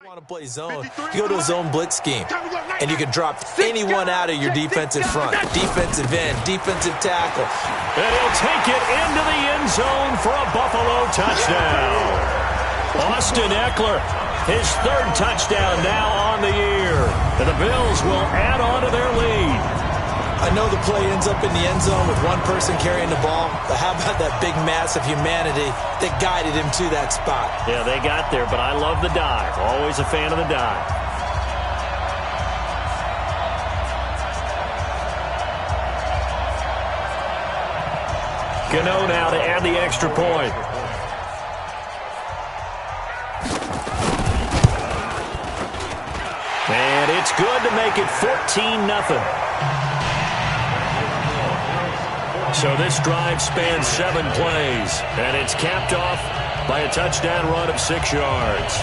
Want to play zone, you go to a zone blitz scheme, and you can drop anyone out of your defensive front, defensive end, defensive tackle. And he'll take it into the end zone for a Buffalo touchdown. Austin Eckler, his third touchdown now on the year. And the Bills will add on to their lead. I know the play ends up in the end zone with one person carrying the ball, but how about that big mass of humanity that guided him to that spot? Yeah, they got there, but I love the dive. Always a fan of the dive. Gano now to add the extra point. And it's good to make it 14-0. So this drive spans 7 plays, and it's capped off by a touchdown run of 6 yards.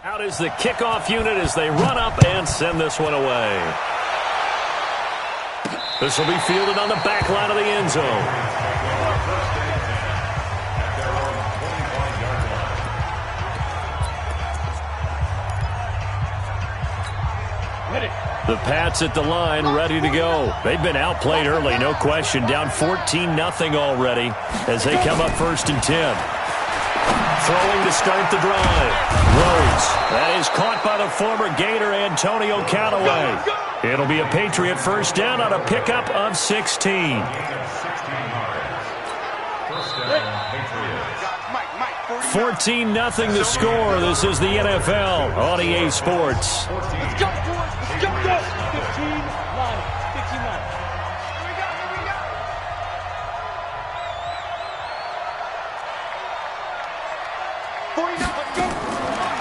Out is the kickoff unit as they run up and send this one away. This will be fielded on the back line of the end zone. The Pats at the line, ready to go. They've been outplayed early, no question. Down 14-0 already as they come up 1st and 10. Throwing to start the drive. Rhodes. That is caught by the former Gator Antonio Callaway. It'll be a Patriot 1st down on a pickup of 16. 14-0 the score. This is the NFL on EA Sports. Let's go, boys. Let's go. 15-9. 15-9.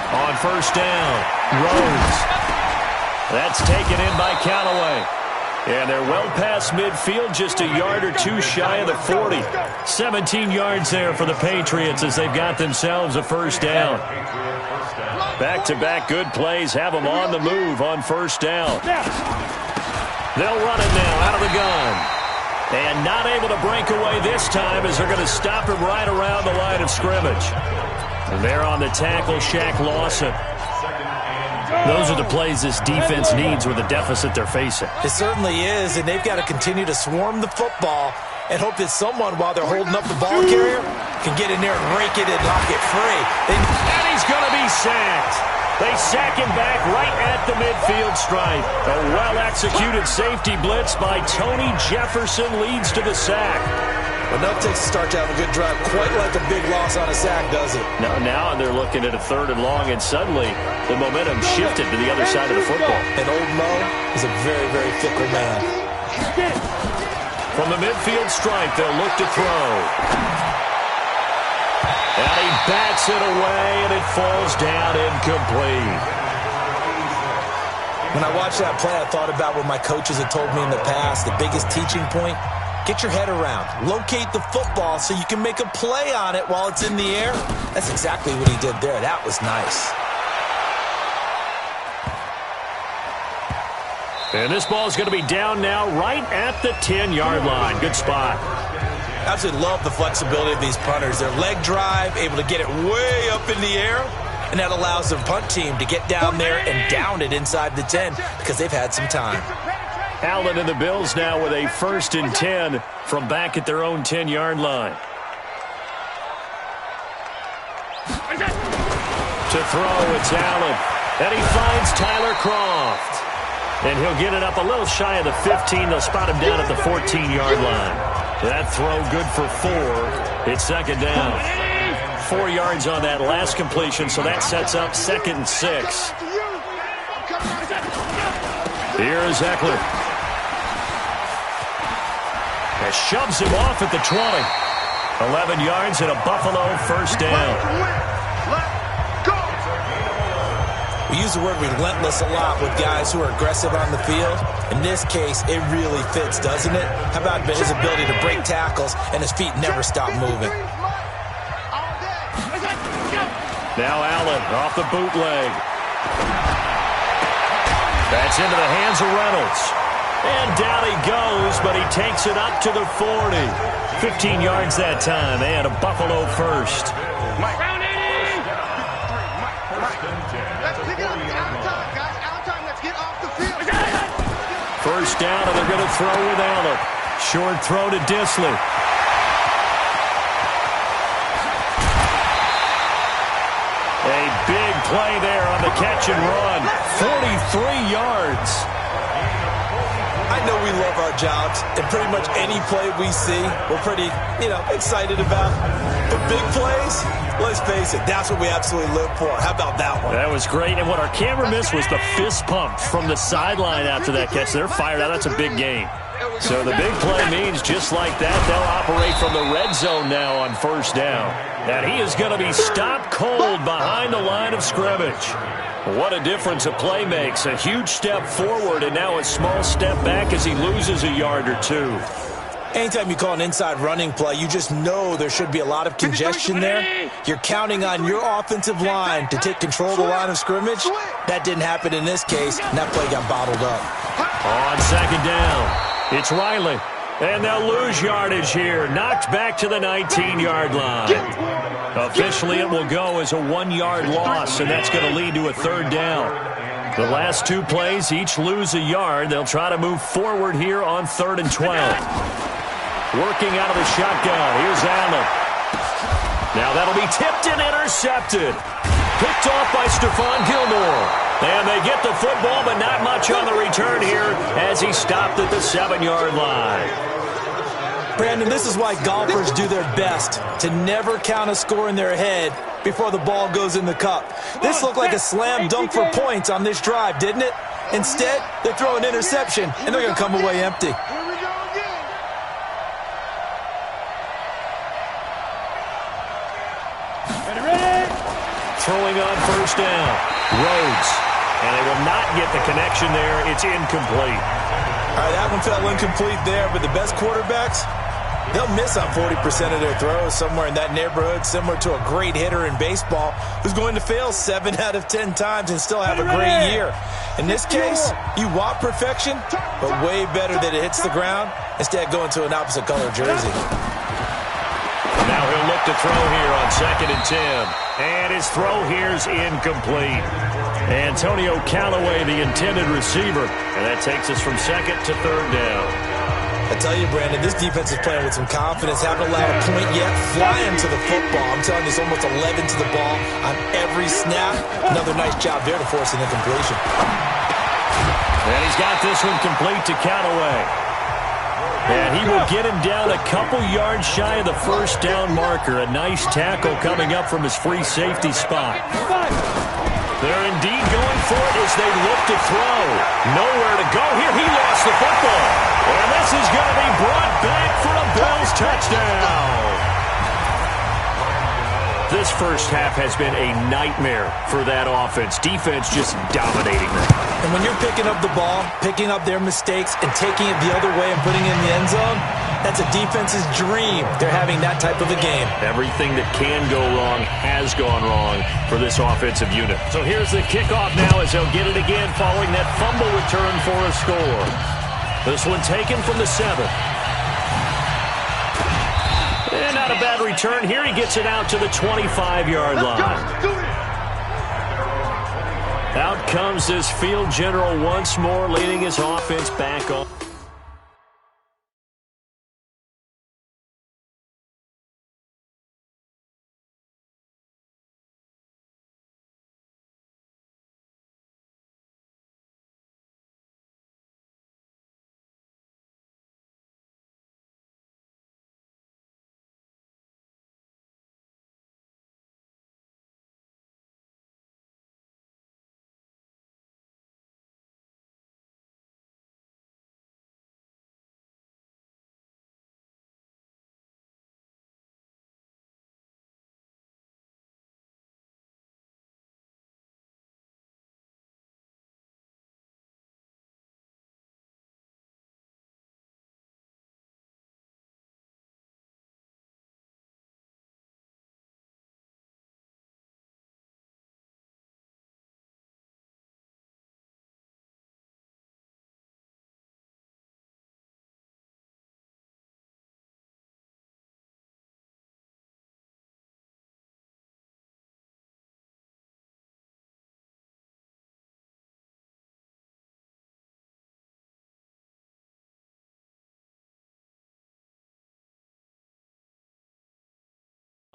On 1st down, Rhodes. That's taken in by Callaway. And they're well past midfield, just a yard or two shy of the 40. 17 yards there for the Patriots as they've got themselves a 1st down. Back-to-back good plays have them on the move on 1st down. They'll run it now out of the gun. And not able to break away this time as they're going to stop him right around the line of scrimmage. And they're on the tackle, Shaq Lawson. Those are the plays this defense needs with the deficit they're facing. It certainly is, and they've got to continue to swarm the football and hope that someone, while they're holding up the ball carrier, can get in there and rake it and knock it free. And he's going to be sacked. They sack him back right at the midfield stripe. A well-executed safety blitz by Tony Jefferson leads to the sack. Well, no takes to start to have a good drive, quite like a big loss on a sack, does it? Now they're looking at a 3rd and long, and suddenly the momentum shifted to the other side of the football. And old Mo is a very, very fickle man. From the midfield stripe, they'll look to throw. And he bats it away, and it falls down incomplete. When I watched that play, I thought about what my coaches had told me in the past. The biggest teaching point: get your head around. Locate the football so you can make a play on it while it's in the air. That's exactly what he did there. That was nice. And this ball is going to be down now right at the 10-yard line. Good spot. I absolutely love the flexibility of these punters. Their leg drive, able to get it way up in the air, and that allows the punt team to get down there and down it inside the 10 because they've had some time. Allen and the Bills now with a 1st and 10 from back at their own 10-yard line. To throw, it's Allen. And he finds Tyler Croft. And he'll get it up a little shy of the 15. They'll spot him down at the 14-yard line. That throw good for 4. It's 2nd down. 4 yards on that last completion, so that sets up 2nd and 6. Here's Eckler. That shoves him off at the 20. 11 yards and a Buffalo 1st down. We use the word relentless a lot with guys who are aggressive on the field. In this case, it really fits, doesn't it? How about his ability to break tackles and his feet never stop moving? Now Allen off the bootleg. That's into the hands of Reynolds. And down he goes, but he takes it up to the 40. 15 yards that time, and a Buffalo 1st. First down, and they're going to throw with Allen. Short throw to Disley. A big play there on the catch and run. 43 yards. I know we love our jobs, and pretty much any play we see, we're pretty, excited about. But big plays, let's face it, that's what we absolutely live for. How about that one? That was great, and what our camera missed was the fist pump from the sideline after that catch. They're fired out. That's a big game. So the big play means just like that, they'll operate from the red zone now on 1st down. And he is going to be stopped cold behind the line of scrimmage. What a difference a play makes. A huge step forward and now a small step back as he loses a yard or two. Anytime you call an inside running play, you just know there should be a lot of congestion there. You're counting on your offensive line to take control of the line of scrimmage. That didn't happen in this case, and that play got bottled up. On second down, it's Riley. And they'll lose yardage here. Knocked back to the 19-yard line. Officially, it will go as a 1-yard loss, and that's going to lead to a third down. The last two plays each lose a yard. They'll try to move forward here on 3rd and 12. Working out of the shotgun. Here's Allen. Now that'll be tipped and intercepted. Picked off by Stephon Gilmore. And they get the football, but not much on the return here as he stopped at the 7-yard line. Brandon, this is why golfers do their best to never count a score in their head before the ball goes in the cup. This looked like a slam dunk for points on this drive, didn't it? Instead, they throw an interception, and they're going to come away empty. Throwing on first down. Rhodes. And they will not get the connection there. It's incomplete. All right, that one fell incomplete there, but the best quarterbacks, they'll miss on 40% of their throws, somewhere in that neighborhood, similar to a great hitter in baseball who's going to fail 7 out of 10 times and still have a great year. In this case, you want perfection, but way better that it hits the ground instead of going to an opposite color jersey. Now he'll look to throw here on 2nd and 10. And his throw here's incomplete. Antonio Callaway, the intended receiver. And that takes us from 2nd to 3rd down. I tell you, Brandon, this defense is playing with some confidence. Haven't allowed a point yet. Flying to the football. I'm telling you, it's almost 11 to the ball on every snap. Another nice job there to force an incompletion. And he's got this one complete to Callaway. And he will get him down a couple yards shy of the first down marker. A nice tackle coming up from his free safety spot. They're indeed going for it as they look to throw. Nowhere to go here. He lost the football. And this is going to be brought back for a Bills touchdown. This first half has been a nightmare for that offense. Defense just dominating them. And when you're picking up the ball, picking up their mistakes, and taking it the other way and putting it in the end zone, that's a defense's dream. They're having that type of a game. Everything that can go wrong has gone wrong for this offensive unit. So here's the kickoff now as they'll get it again following that fumble return for a score. This one taken from the 7. And not a bad return here. He gets it out to the 25-yard line. Out comes this field general once more, leading his offense back on.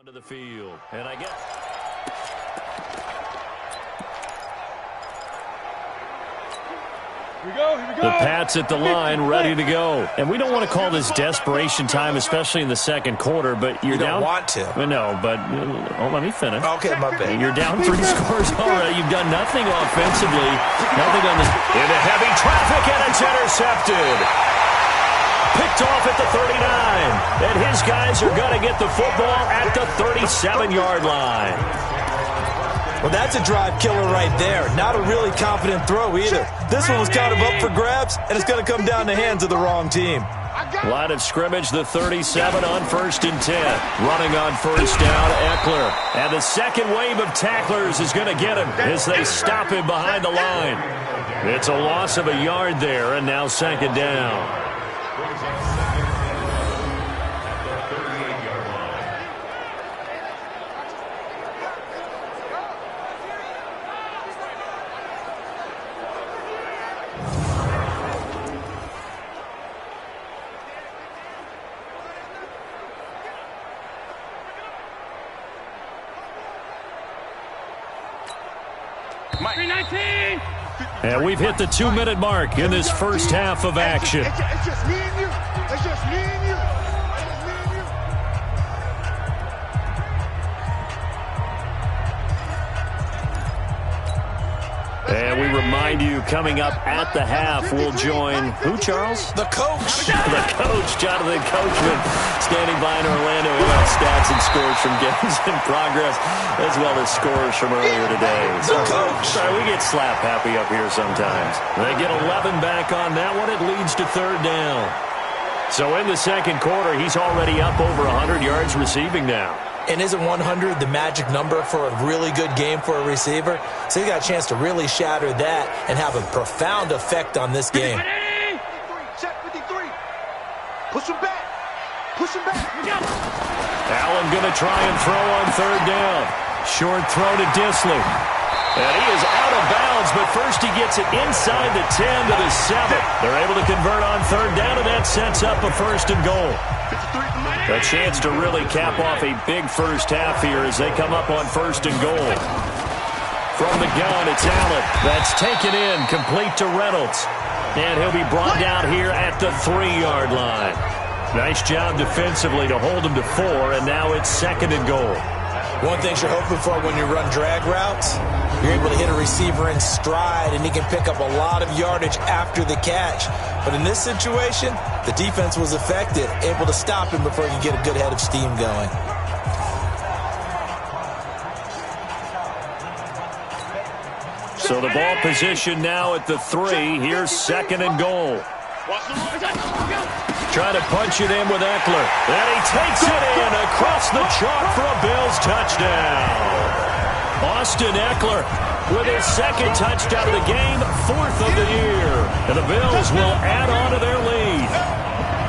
To the field, and I get Here we go. the Pats at the line, ready to go. And we don't want to call this desperation time, especially in the second quarter, but you're You down. don't want to. No, but let me finish. Okay, my bad. You're down 3 scores already. You've done nothing offensively. Nothing on this. Into heavy traffic, and it's intercepted. Picked off at the 39. And his guys are going to get the football at the 37-yard line. Well, that's a drive killer right there. Not a really confident throw either. This one was kind of up for grabs, and it's going to come down the hands of the wrong team. Line of scrimmage, the 37 on 1st and 10. Running on 1st down, Eckler. And the second wave of tacklers is going to get him as they stop him behind the line. It's a loss of a yard there, and now 2nd down. And we've hit the 2-minute mark in this first half of action. It's just me and you. It's just me and you. And we remind you, coming up at the half, we'll join who, Charles? The coach. The coach, Jonathan Coachman, standing by in Orlando. He'll have stats and scores from games in progress, as well as scores from earlier today. The coach. Sorry, we get slap happy up here sometimes. They get 11 back on that one. It leads to 3rd down. So in the second quarter, he's already up over 100 yards receiving now. And isn't 100 the magic number for a really good game for a receiver? So he got a chance to really shatter that and have a profound effect on this game. Check 53. Push him back. Push him back. Allen going to try and throw on 3rd down. Short throw to Disley. And he is out of bounds, but first he gets it inside the 10 to the 7. They're able to convert on 3rd down, and that sets up a 1st and goal. A chance to really cap off a big first half here as they come up on 1st and goal. From the gun, it's Allen. That's taken in, complete to Reynolds. And he'll be brought down here at the 3-yard line. Nice job defensively to hold him to 4, and now it's 2nd and goal. One thing you're hoping for when you run drag routes, you're able to hit a receiver in stride, and he can pick up a lot of yardage after the catch. But in this situation, the defense was effective, able to stop him before he could get a good head of steam going. So the ball position now at the 3. Here's 2nd and goal. Trying to punch it in with Eckler. And he takes it in across the chalk for a Bills touchdown. Austin Eckler with his 2nd touchdown of the game, 4th of the year. And the Bills will add on to their lead.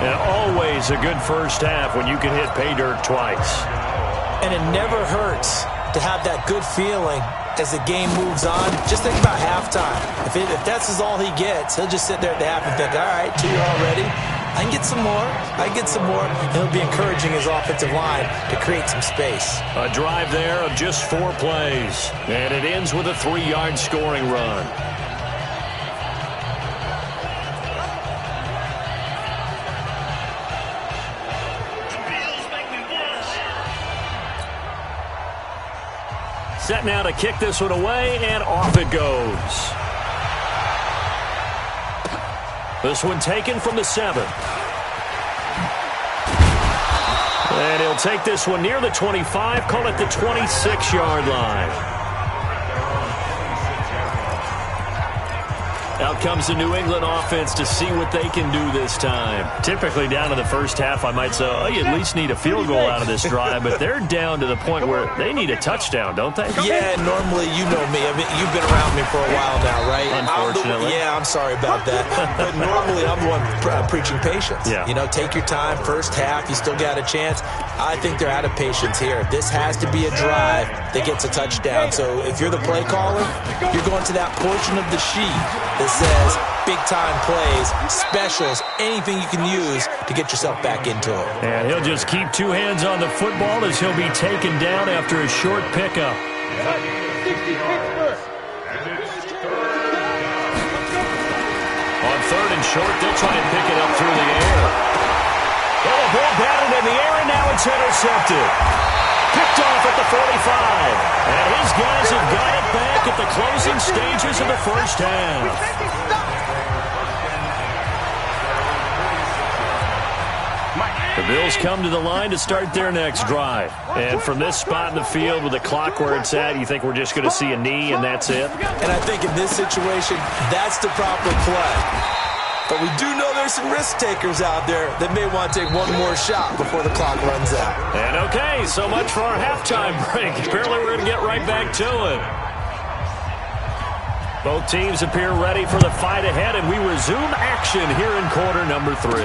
And always a good first half when you can hit pay dirt twice. And it never hurts to have that good feeling as the game moves on. Just think about halftime. If that's all he gets, he'll just sit there at the half and think, all right, 2 already. I can get some more. I can get some more. And he'll be encouraging his offensive line to create some space. A drive there of just 4 plays. And it ends with a 3-yard scoring run. Set now to kick this one away, and off it goes. This one taken from the 7. And he'll take this one near the 25, call it the 26-yard line. Out comes the New England offense to see what they can do this time. Typically down in the first half, I might say, oh, you at least need a field goal out of this drive, but they're down to the point where they need a touchdown, don't they? Yeah, normally, you know me. I mean, you've been around me for a while now, right? Unfortunately. I'm sorry about that. But normally, I'm the one preaching patience. Yeah. You know, take your time. First half, you still got a chance. I think they're out of patience here. This has to be a drive that gets a touchdown. So if you're the play caller, you're going to that portion of the sheet that says big-time plays, specials, anything you can use to get yourself back into it. And he'll just keep 2 hands on the football as he'll be taken down after a short pickup. On 3rd and short, they'll try and pick it up through the air. Well, the ball batted in the air, and now it's intercepted. Picked off at the 45. And his guys have got it back at the closing stages of the first half. The Bills come to the line to start their next drive. And from this spot in the field with the clock where it's at, you think we're just going to see a knee and that's it? And I think in this situation, that's the proper play. But we do know there's some risk takers out there that may want to take one more shot before the clock runs out. And okay, so much for our halftime break. Apparently we're going to get right back to it. Both teams appear ready for the fight ahead, and we resume action here in quarter number 3.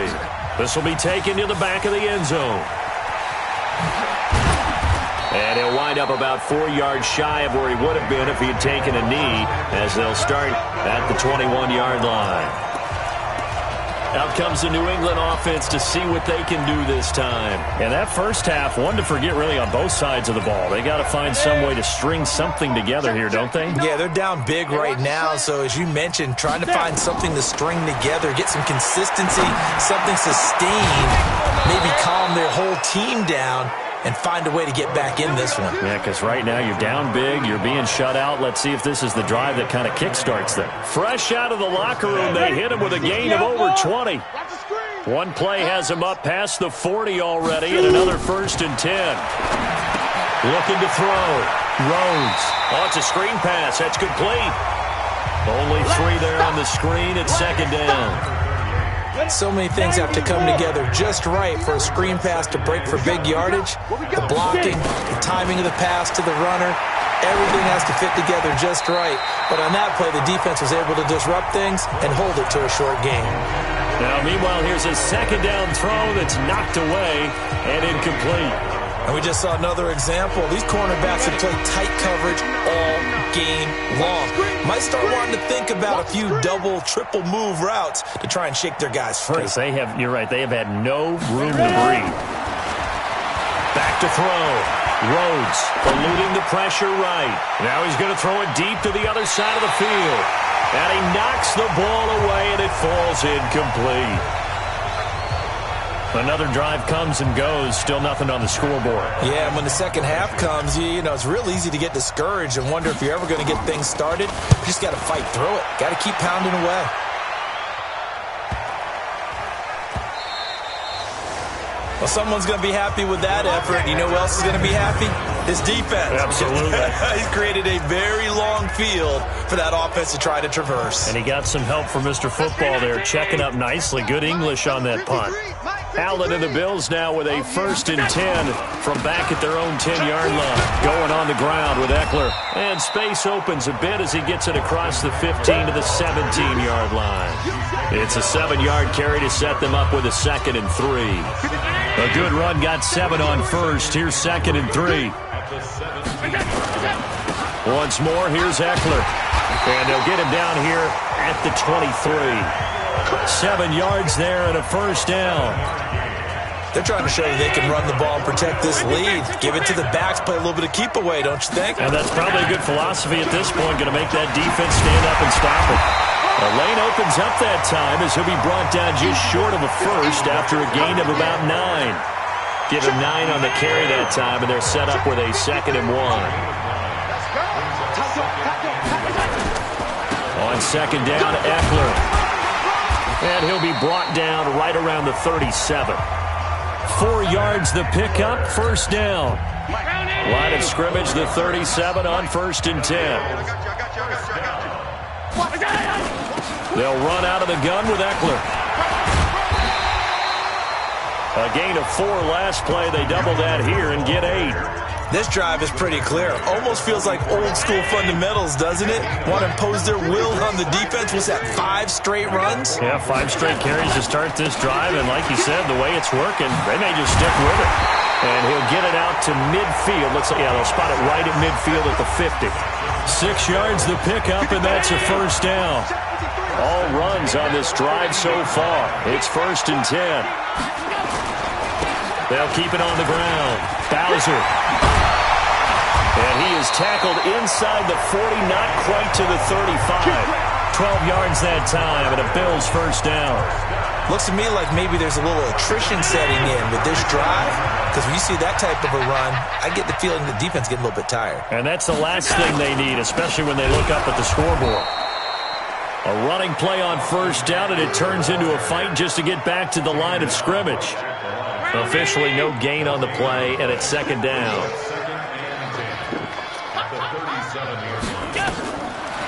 This will be taken to the back of the end zone. And he'll wind up about 4 yards shy of where he would have been if he had taken a knee, as they'll start at the 21-yard line. Out comes the New England offense to see what they can do this time. And that first half, one to forget really on both sides of the ball. They got to find some way to string something together here, don't they? Yeah, they're down big right now. So as you mentioned, trying to find something to string together, get some consistency, something sustained, maybe calm their whole team down and find a way to get back in this one. Yeah, because right now you're down big, you're being shut out. Let's see if this is the drive that kind of kickstarts them. Fresh out of the locker room, they hit him with a gain of over 20. One play has him up past the 40 already, and another 1st and 10. Looking to throw. Rhodes. Oh, it's a screen pass. That's complete. Only 3 there on the screen at 2nd down. So many things have to come together just right for a screen pass to break for big yardage. The blocking, the timing of the pass to the runner, everything has to fit together just right. But on that play, the defense was able to disrupt things and hold it to a short gain. Now, meanwhile, here's a 2nd down throw that's knocked away and incomplete. And we just saw another example. These cornerbacks have played tight coverage all game long. Might start wanting to think about a few double, triple move routes to try and shake their guys free. Because you're right, they have had no room to breathe. Back to throw. Rhodes eluding the pressure right. Now he's going to throw it deep to the other side of the field. And he knocks the ball away, and it falls incomplete. Another drive comes and goes, still nothing on the scoreboard. Yeah, and when the second half comes, you know, it's real easy to get discouraged and wonder if you're ever going to get things started. You just got to fight through it. Got to keep pounding away. Well, someone's going to be happy with that effort. You know who else is going to be happy? His defense. Absolutely. He's created a very long field for that offense to try to traverse. And he got some help from Mr. Football there, checking up nicely. Good English on that punt. Allen and the Bills now with a 1st and 10 from back at their own 10-yard line. Going on the ground with Eckler. And space opens a bit as he gets it across the 15 to the 17-yard line. It's a 7-yard carry to set them up with a 2nd and 3. A good run got 7 on 1st. Here's 2nd and 3. Once more, here's Eckler. And they'll get him down here at the 23. 7 yards there and a 1st down. They're trying to show you they can run the ball and protect this lead. Give it to the backs, play a little bit of keep away, don't you think? And that's probably a good philosophy at this point, going to make that defense stand up and stop it. The lane opens up that time as he'll be brought down just short of a 1st after a gain of about 9. Give him 9 on the carry that time, and they're set up with a 2nd and 1. On 2nd down, Eckler. And he'll be brought down right around the 37. 4 yards the pickup, 1st down. Line of scrimmage, the 37 on 1st and 10. They'll run out of the gun with Eckler. A gain of 4 last play. They double that here and get 8. This drive is pretty clear. Almost feels like old school fundamentals, doesn't it? Want to impose their will on the defense. Was that 5 straight runs? Yeah, 5 straight carries to start this drive. And like you said, the way it's working, they may just stick with it. And he'll get it out to midfield. They'll spot it right at midfield at the 50. 6 yards the pickup, and that's a 1st down. All runs on this drive so far. It's 1st and 10. They'll keep it on the ground. Bowser. And he is tackled inside the 40, not quite to the 35. 12 yards that time, and a Bills 1st down. Looks to me like maybe there's a little attrition setting in with this drive, because when you see that type of a run, I get the feeling the defense getting a little bit tired. And that's the last thing they need, especially when they look up at the scoreboard. A running play on 1st down, and it turns into a fight just to get back to the line of scrimmage. Officially no gain on the play, and it's 2nd down.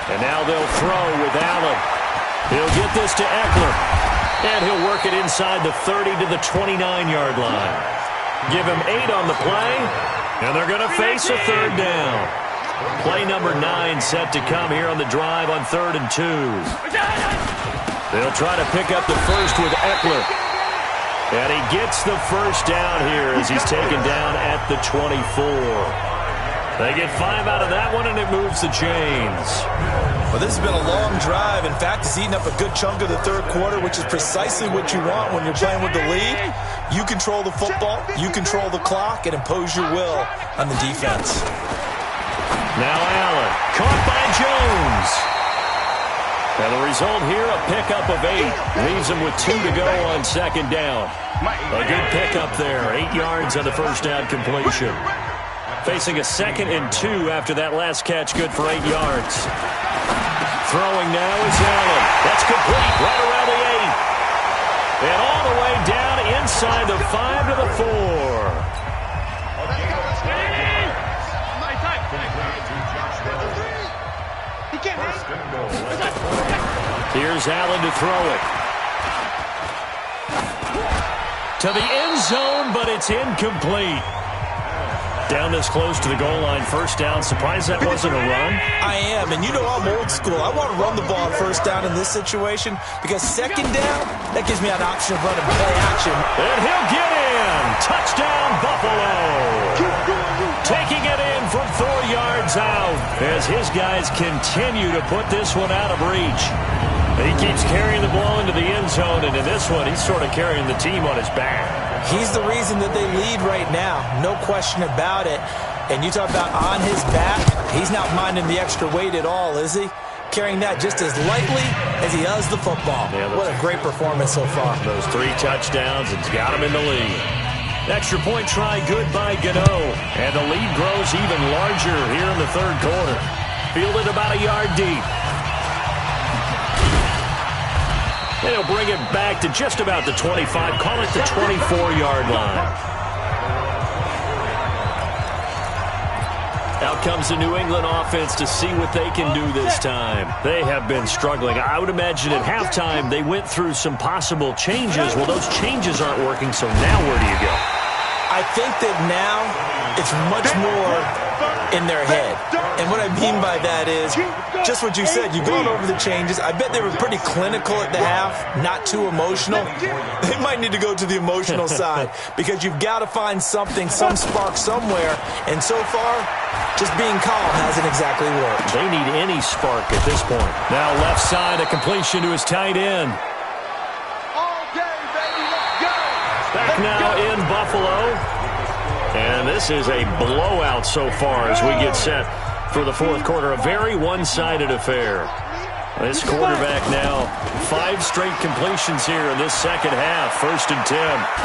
And now they'll throw with Allen. He'll get this to Eckler. And he'll work it inside the 30 to the 29-yard line. Give him 8 on the play, and they're going to face a third down. Play number 9 set to come here on the drive on 3rd and 2. They'll try to pick up the first with Eckler. And he gets the first down here as he's taken down at the 24. They get 5 out of that one, and it moves the chains. Well, this has been a long drive. In fact, it's eaten up a good chunk of the third quarter, which is precisely what you want when you're playing with the lead. You control the football, you control the clock, and impose your will on the defense. Now Allen, caught by Jones. And the result here, a pickup of 8. Leaves him with 2 to go on second down. A good pickup there, 8 yards on the first down completion. Facing a 2nd and 2 after that last catch, good for 8 yards. Throwing now is Allen. That's complete, right around the 8. And all the way down inside the 5 to the 4. Here's Allen to throw it. To the end zone, but it's incomplete. Down this close to the goal line, first down. Surprised that wasn't a run? I am, and you know I'm old school. I want to run the ball on first down in this situation because second down, that gives me an option of running play action. And he'll get in. Touchdown, Buffalo. Taking it in from 4 yards out as his guys continue to put this one out of reach. He keeps carrying the ball into the end zone, and in this one, he's sort of carrying the team on his back. He's the reason that they lead right now, no question about it. And you talk about on his back, he's not minding the extra weight at all, is he? Carrying that just as lightly as he does the football. Yeah, what a great performance so far. Those 3 touchdowns, it's got him in the lead. Extra point try good by Gano. And the lead grows even larger here in the third quarter. Fielded about a yard deep. And he'll bring it back to just about the 25. Call it the 24-yard line. Out comes the New England offense to see what they can do this time. They have been struggling. I would imagine at halftime they went through some possible changes. Well, those changes aren't working, so now where do you go? I think that now it's much more in their head. And what I mean by that is just what you said. You've gone over the changes. I bet they were pretty clinical at the half, not too emotional. They might need to go to the emotional side because you've got to find something, some spark somewhere. And so far, just being calm hasn't exactly worked. They need any spark at this point. Now left side, a completion to his tight end. Back now in Buffalo. And this is a blowout so far as we get set for the fourth quarter. A very one-sided affair. This quarterback now, 5 straight completions here in this second half. 1st and 10.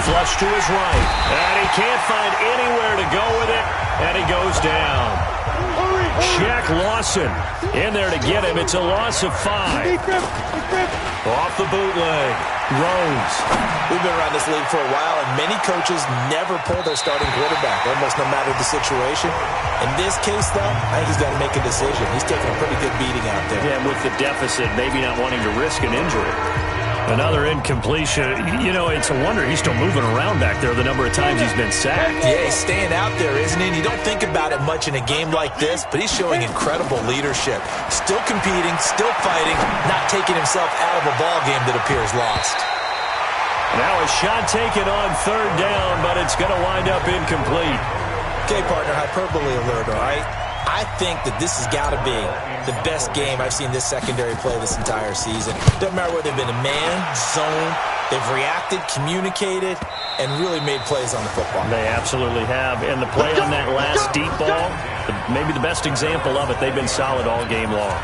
Flush to his right. And he can't find anywhere to go with it. And he goes down. Shaq Lawson in there to get him. It's a loss of 5. Off the bootleg. Rose. We've been around this league for a while, and many coaches never pull their starting quarterback, almost no matter the situation. In this case, though, I think he's got to make a decision. He's taking a pretty good beating out there. Yeah, with the deficit, maybe not wanting to risk an injury. Another incompletion. You know, it's a wonder he's still moving around back there the number of times he's been sacked. Yeah, he's staying out there, isn't he? And you don't think about it much in a game like this, but he's showing incredible leadership. Still competing, still fighting, not taking himself out of a ball game that appears lost. Now a shot taken on 3rd down, but it's going to wind up incomplete. Okay, partner, hyperbole alert, all right? I think that this has got to be the best game I've seen this secondary play this entire season. Doesn't matter whether they've been in man, zone, they've reacted, communicated, and really made plays on the football. They absolutely have. And the play on that last deep ball, maybe the best example of it, they've been solid all game long.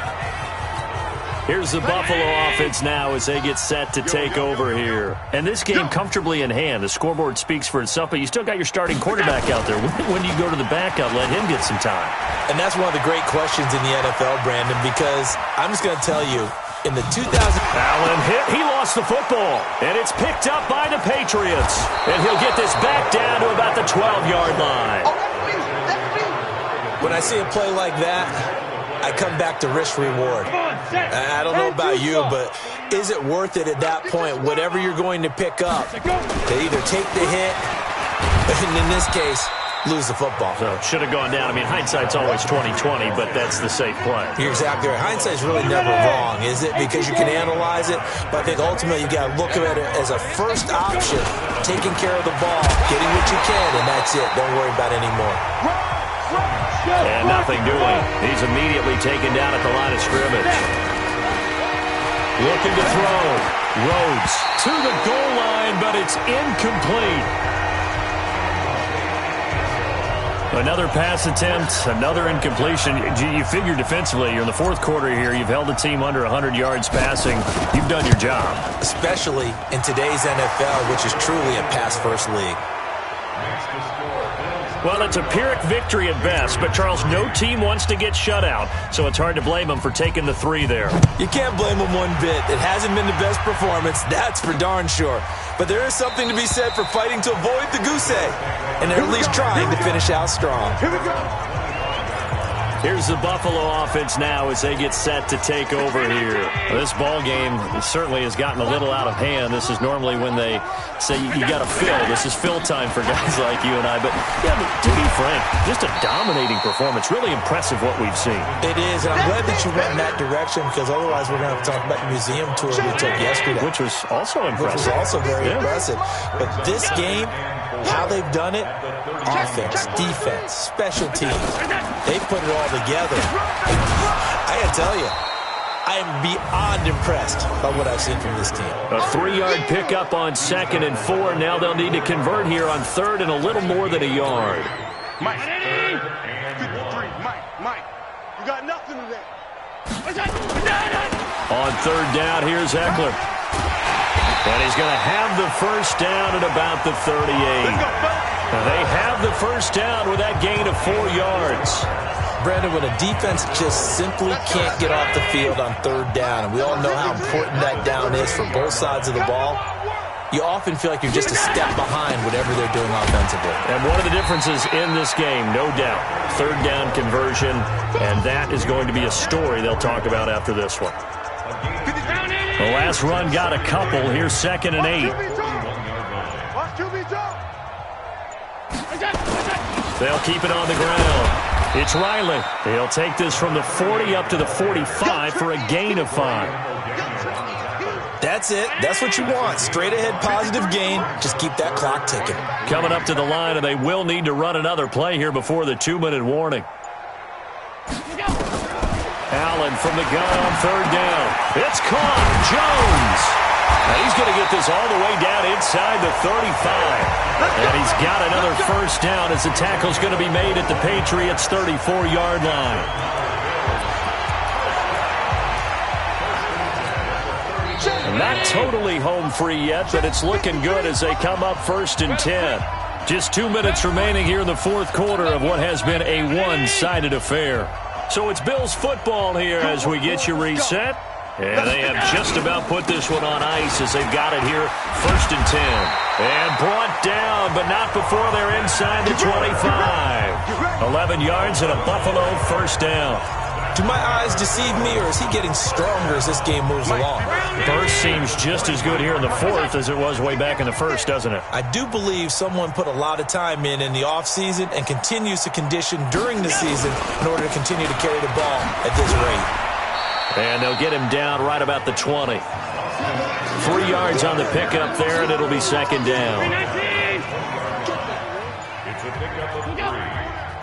Here's the Buffalo offense now as they get set to take over here. And this game comfortably in hand. The scoreboard speaks for itself, but you still got your starting quarterback out there. When do you go to the backup, let him get some time? And that's one of the great questions in the NFL, Brandon, because I'm just going to tell you, in the 2000... Allen hit. He lost the football. And it's picked up by the Patriots. And he'll get this back down to about the 12-yard line. When I see a play like that, I come back to risk-reward. I don't know about you, but Is it worth it at that point, whatever you're going to pick up, to either take the hit, and in this case, lose the football? So should have gone down. I mean, hindsight's always 20/20, but that's the safe play. You're exactly right. Hindsight's really never wrong, is it? Because you can analyze it, but I think ultimately you got to look at it as a first option, taking care of the ball, getting what you can, and that's it. Don't worry about it anymore. And nothing doing. He's immediately taken down at the line of scrimmage. Looking to throw. Rhodes to the goal line, but it's incomplete. Another pass attempt, another incompletion. You figure defensively, you're in the fourth quarter here. You've held a team under 100 yards passing. You've done your job. Especially in today's NFL, which is truly a pass-first league. Well, it's a Pyrrhic victory at best, but, Charles, no team wants to get shut out, so it's hard to blame them for taking the 3 there. You can't blame them one bit. It hasn't been the best performance, that's for darn sure. But there is something to be said for fighting to avoid the goose egg, and they're at least trying to finish out strong. Here we go. Here's the Buffalo offense now as they get set to take over here. Well, this ball game certainly has gotten a little out of hand. This is normally when they say you got to fill. This is fill time for guys like you and I. But, yeah, but to be frank, just a dominating performance. Really impressive what we've seen. It is, and I'm glad that you went in that direction because otherwise we're going to have to talk about the museum tour we took yesterday. Which was also impressive. Which was also very impressive. But this game, how they've done it, offense, defense, special teams, they put it all together. I got to tell you, I am beyond impressed by what I've seen from this team. A 3-yard pickup on 2nd and 4. Now they'll need to convert here on 3rd and a little more than a yard. Mike, 3. Mike, you got nothing today. On 3rd down, here's Eckler. And he's going to have the first down at about the 38. They have the first down with that gain of 4 yards. Brandon, when a defense just simply can't get off the field on 3rd down, and we all know how important that down is for both sides of the ball, you often feel like you're just a step behind whatever they're doing offensively. And one of the differences in this game, no doubt, 3rd down conversion, and that is going to be a story they'll talk about after this one. The last run got a couple. Here's 2nd and 8. They'll keep it on the ground. It's Riley. He'll take this from the 40 up to the 45 for a gain of 5. That's it. That's what you want. Straight ahead positive gain. Just keep that clock ticking. Coming up to the line, and they will need to run another play here before the 2-minute warning. Allen from the gun on 3rd down. It's caught. Jones. And he's going to get this all the way down inside the 35. And he's got another first down as the tackle's going to be made at the Patriots' 34-yard line. Not totally home free yet, but it's looking good as they come up 1st and 10. Just 2 minutes remaining here in the fourth quarter of what has been a one-sided affair. So it's Bills football here as we get you reset. And they have just about put this one on ice as they've got it here, 1st and 10. And brought down, but not before they're inside the 25. 11 yards and a Buffalo first down. Do my eyes deceive me, or is he getting stronger as this game moves along? Burst seems just as good here in the 4th as it was way back in the 1st, doesn't it? I do believe someone put a lot of time in the offseason and continues to condition during the season in order to continue to carry the ball at this rate. And they'll get him down right about the 20. 3 yards on the pickup there, and it'll be 2nd down. It's a pickup of 3.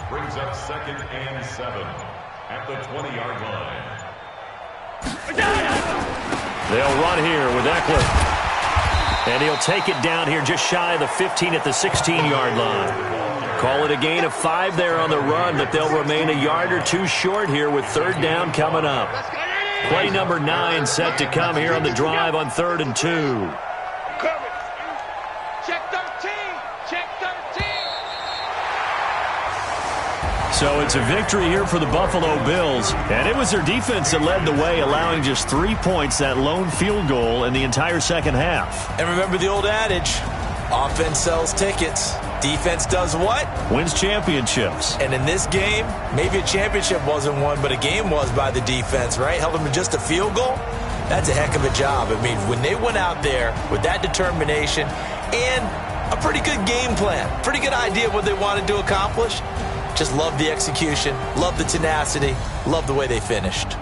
Brings up 2nd and 7 at the 20-yard line. They'll run here with Eckler. And he'll take it down here just shy of the 15 at the 16-yard line. Call it a gain of 5 there on the run, but they'll remain a yard or 2 short here with 3rd down coming up. Play number 9 set to come here on the drive on 3rd and 2. Check 13. Check 13. So it's a victory here for the Buffalo Bills. And it was their defense that led the way, allowing just 3 points, that lone field goal in the entire second half. And remember the old adage, offense sells tickets. Defense does what? Wins championships. And in this game, maybe a championship wasn't won, but a game was by the defense, right? Held them to just a field goal. That's a heck of a job. I mean, when they went out there with that determination and a pretty good game plan, pretty good idea of what they wanted to accomplish, just love the execution, love the tenacity, love the way they finished.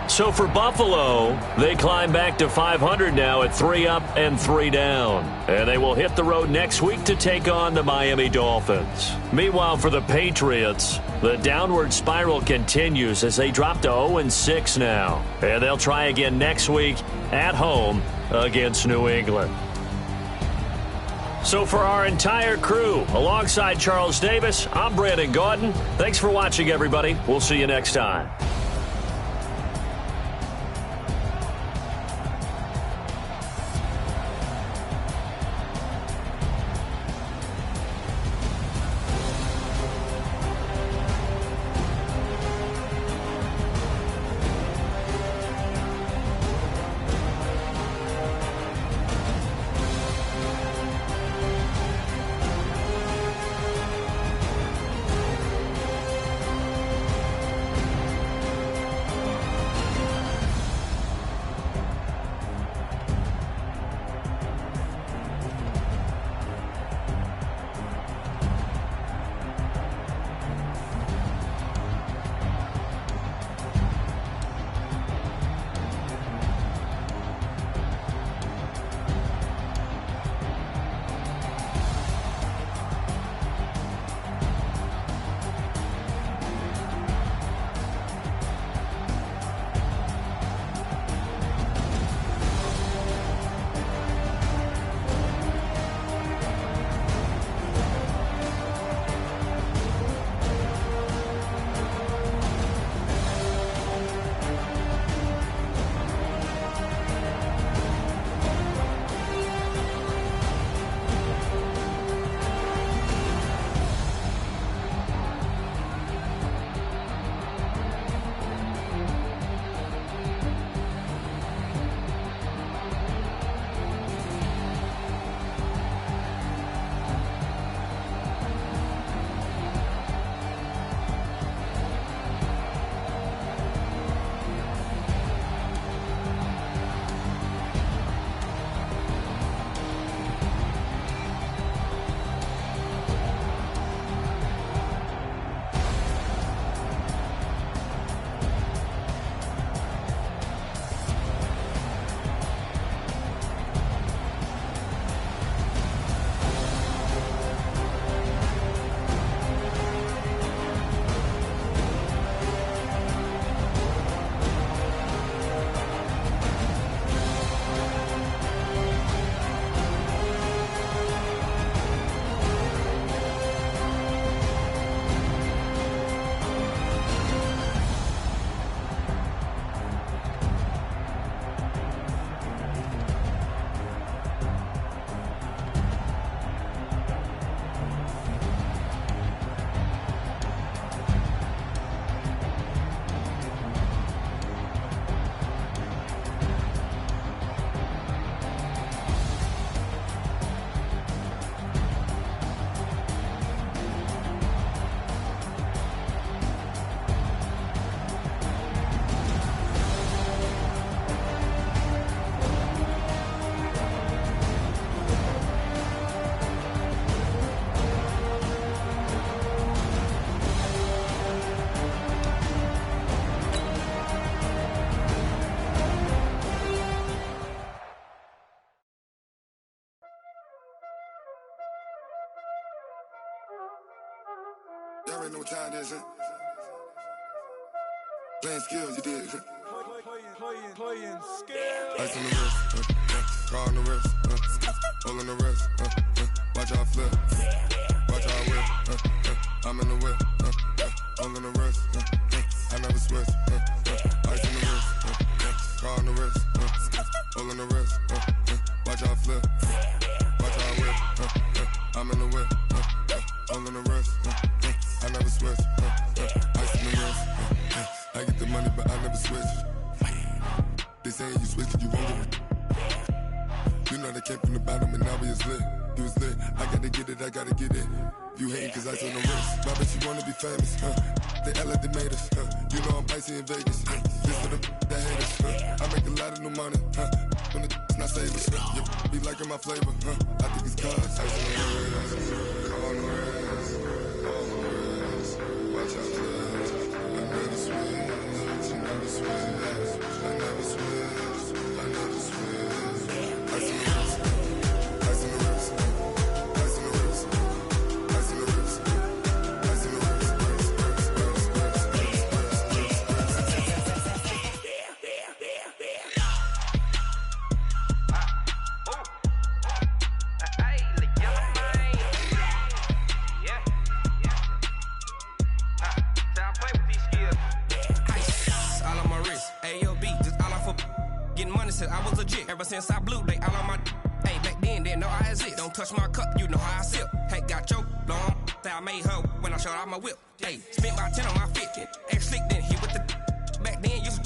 So for Buffalo, they climb back to 500 now at 3 up and 3 down. And they will hit the road next week to take on the Miami Dolphins. Meanwhile, for the Patriots, the downward spiral continues as they drop to 0-6 now. And they'll try again next week at home against New England. So for our entire crew, alongside Charles Davis, I'm Brandon Gaudin. Thanks for watching, everybody. We'll see you next time. Y'all already know what time it is, huh? Playing skills, you did. Playing skills. Ice on the wrist, car on the wrist, hole on the wrist, watch how I flip, watch how I whip, I'm in the whip, hole on the wrist, I never switch, ice on the wrist, car on the wrist, hole on the wrist, watch how I flip, watch how I whip, I'm in the whip, hole on the wrist, I never switch, ice on the wrist, I get the money but I never switch. They saying you switch and you won't get it. You know they came from the bottom and now we is lit. You was lit, I gotta get it, I gotta get it. You hating cause ice on the wrist. My bitch, you wanna be famous, They act like they made us, You know I'm icy in Vegas, This for the that haters, money, when the not saving. You be liking my flavor, I think it's cause. Ice on the wrist, watch out, I never switch, never switch, I never switch, I never switch. Ice on the wrist, ice on the wrist, ice on the wrist, ice on the wrist, ice on the wrist. I was legit. Ever since I blew, they all on my. Hey, back then, didn't know I exist. Don't touch my cup, you know how I sip. Hey, got your long. Say I made her when I showed out my whip. Hey, spent my 10 on my 50. Ex slick, then hit with the. Back then, used